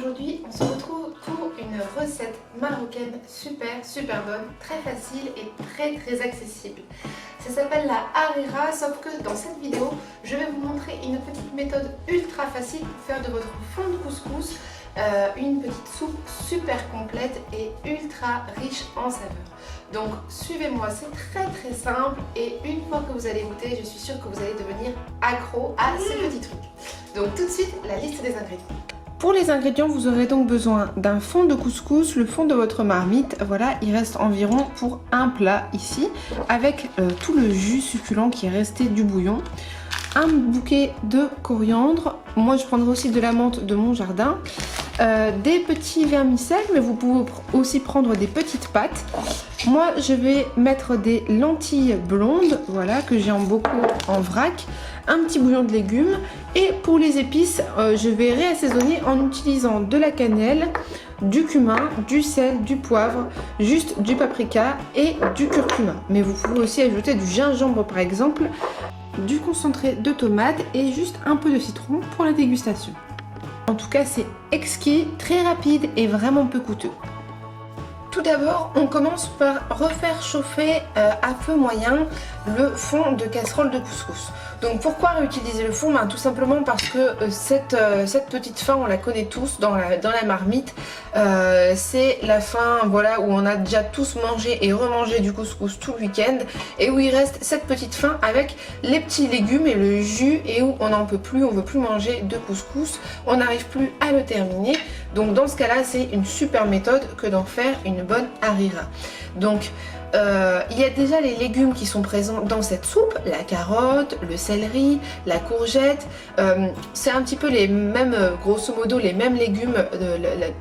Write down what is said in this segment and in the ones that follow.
Aujourd'hui on se retrouve pour une recette marocaine super bonne, très facile et très accessible. Ça s'appelle la harira, sauf que dans cette vidéo je vais vous montrer une petite méthode ultra facile pour faire de votre fond de couscous une petite soupe super complète et ultra riche en saveurs. Donc suivez-moi, c'est très simple et une fois que vous allez goûter, je suis sûre que vous allez devenir accro à ces petits trucs. Donc tout de suite, la liste des ingrédients. Pour les ingrédients, vous aurez donc besoin d'un fond de couscous, le fond de votre marmite. Voilà, il reste environ pour un plat ici, avec tout le jus succulent qui est resté du bouillon. Un bouquet de coriandre, moi je prendrai aussi de la menthe de mon jardin, des petits vermicelles, mais vous pouvez aussi prendre des petites pâtes. Moi je vais mettre des lentilles blondes, voilà, que j'ai en beaucoup en vrac, un petit bouillon de légumes, et pour les épices, je vais réassaisonner en utilisant de la cannelle, du cumin, du sel, du poivre, juste du paprika et du curcuma. Mais vous pouvez aussi ajouter du gingembre par exemple, du concentré de tomate et juste un peu de citron pour la dégustation. En tout cas, c'est exquis, très rapide et vraiment peu coûteux. Tout d'abord, on commence par refaire chauffer à feu moyen le fond de casserole de couscous. Donc pourquoi réutiliser le fond? Tout simplement parce que cette petite fin, on la connaît tous dans la marmite. C'est la fin, voilà, où on a déjà tous mangé et remangé du couscous tout le week-end et où il reste cette petite fin avec les petits légumes et le jus et où on n'en peut plus, on veut plus manger de couscous, on n'arrive plus à le terminer. Donc dans ce cas-là, c'est une super méthode que d'en faire une bonne harira. Donc il y a déjà les légumes qui sont présents dans cette soupe, la carotte, le céleri, la courgette, c'est un petit peu les mêmes, grosso modo les mêmes légumes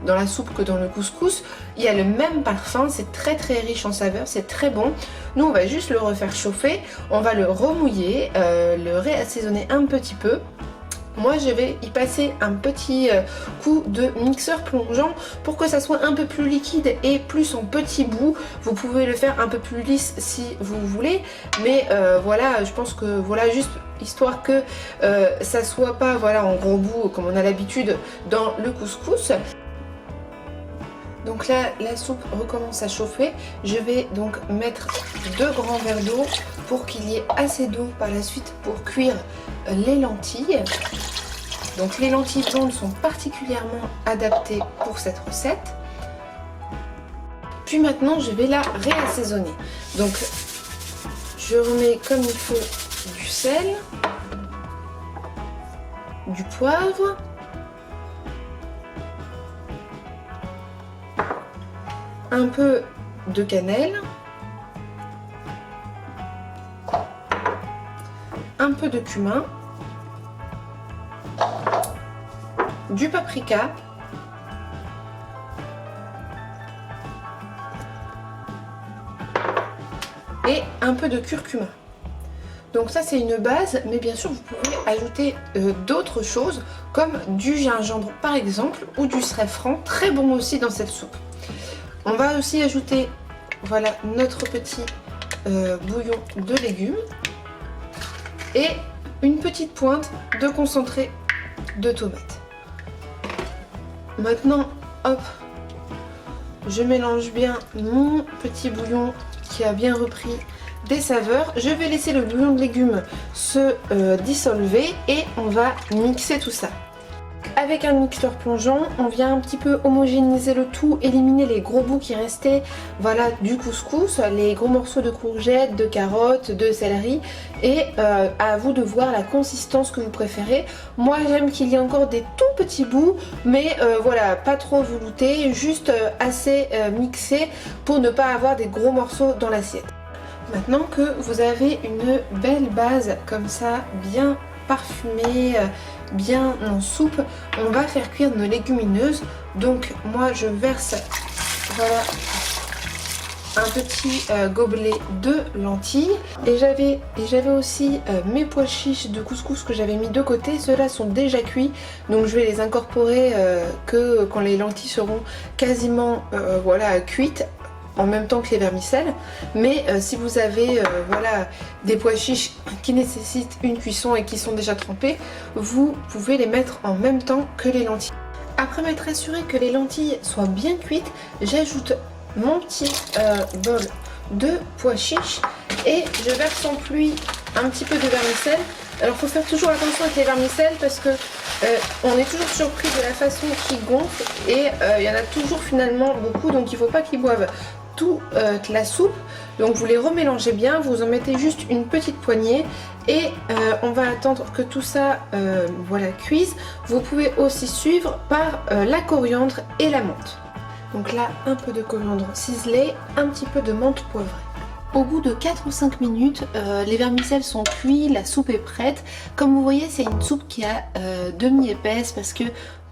dans la soupe que dans le couscous. Il y a le même parfum, c'est très riche en saveurs, c'est très bon. Nous on va juste le refaire chauffer, on va le remouiller, le réassaisonner un petit peu. Moi je vais y passer un petit coup de mixeur plongeant pour que ça soit un peu plus liquide et plus en petits bouts. Vous pouvez le faire un peu plus lisse si vous voulez, mais voilà, je pense que voilà, juste histoire que ça soit pas voilà en gros bouts comme on a l'habitude dans le couscous. Donc là, la soupe recommence à chauffer. Je vais donc mettre 2 grands verres d'eau pour qu'il y ait assez d'eau par la suite pour cuire les lentilles. Donc les lentilles blondes sont particulièrement adaptées pour cette recette. Puis maintenant, je vais la réassaisonner. Donc je remets comme il faut du sel, du poivre, un peu de cannelle, un peu de cumin, du paprika, et un peu de curcuma. Donc ça c'est une base, mais bien sûr vous pouvez ajouter d'autres choses comme du gingembre par exemple ou du serai franc, très bon aussi dans cette soupe. On va aussi ajouter voilà notre petit bouillon de légumes et une petite pointe de concentré de tomate. Maintenant, hop, je mélange bien mon petit bouillon qui a bien repris des saveurs. Je vais laisser le bouillon de légumes se dissolver et on va mixer tout ça. Avec un mixeur plongeant, on vient un petit peu homogénéiser le tout, éliminer les gros bouts qui restaient voilà, du couscous, les gros morceaux de courgettes, de carottes, de céleri, et à vous de voir la consistance que vous préférez. Moi j'aime qu'il y ait encore des tout petits bouts, mais voilà, pas trop velouté, juste assez mixé pour ne pas avoir des gros morceaux dans l'assiette. Maintenant que vous avez une belle base comme ça, bien parfumée, bien en soupe, on va faire cuire nos légumineuses. Donc moi je verse voilà un petit gobelet de lentilles et j'avais aussi mes pois chiches de couscous que j'avais mis de côté. Ceux-là sont déjà cuits, donc je vais les incorporer que quand les lentilles seront quasiment voilà cuites, en même temps que les vermicelles. Mais si vous avez voilà, des pois chiches qui nécessitent une cuisson et qui sont déjà trempés, vous pouvez les mettre en même temps que les lentilles. Après m'être assurée que les lentilles soient bien cuites, j'ajoute mon petit bol de pois chiches et je verse en pluie un petit peu de vermicelle. Alors il faut faire toujours attention avec les vermicelles parce que on est toujours surpris de la façon qu'ils gonflent et il y en a toujours finalement beaucoup, donc il ne faut pas qu'ils boivent toute la soupe. Donc vous les remélangez bien, vous en mettez juste une petite poignée et on va attendre que tout ça voilà, cuise. Vous pouvez aussi suivre par la coriandre et la menthe. Donc là, un peu de coriandre ciselée, un petit peu de menthe poivrée. Au bout de 4 ou 5 minutes, les vermicelles sont cuits, la soupe est prête. Comme vous voyez, c'est une soupe qui a demi-épaisse parce que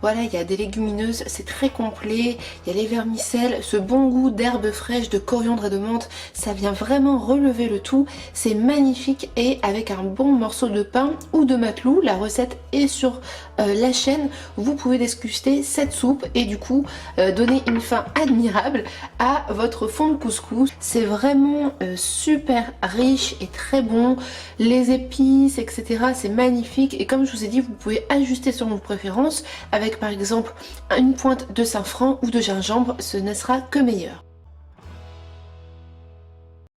voilà, il y a des légumineuses, c'est très complet, il y a les vermicelles, ce bon goût d'herbes fraîches, de coriandre et de menthe, ça vient vraiment relever le tout, c'est magnifique et avec un bon morceau de pain ou de matelot, la recette est sur la chaîne, vous pouvez déguster cette soupe et du coup donner une fin admirable à votre fond de couscous. C'est vraiment super riche et très bon, les épices etc, c'est magnifique et comme je vous ai dit, vous pouvez ajuster sur vos préférences avec par exemple une pointe de safran ou de gingembre, ce ne sera que meilleur.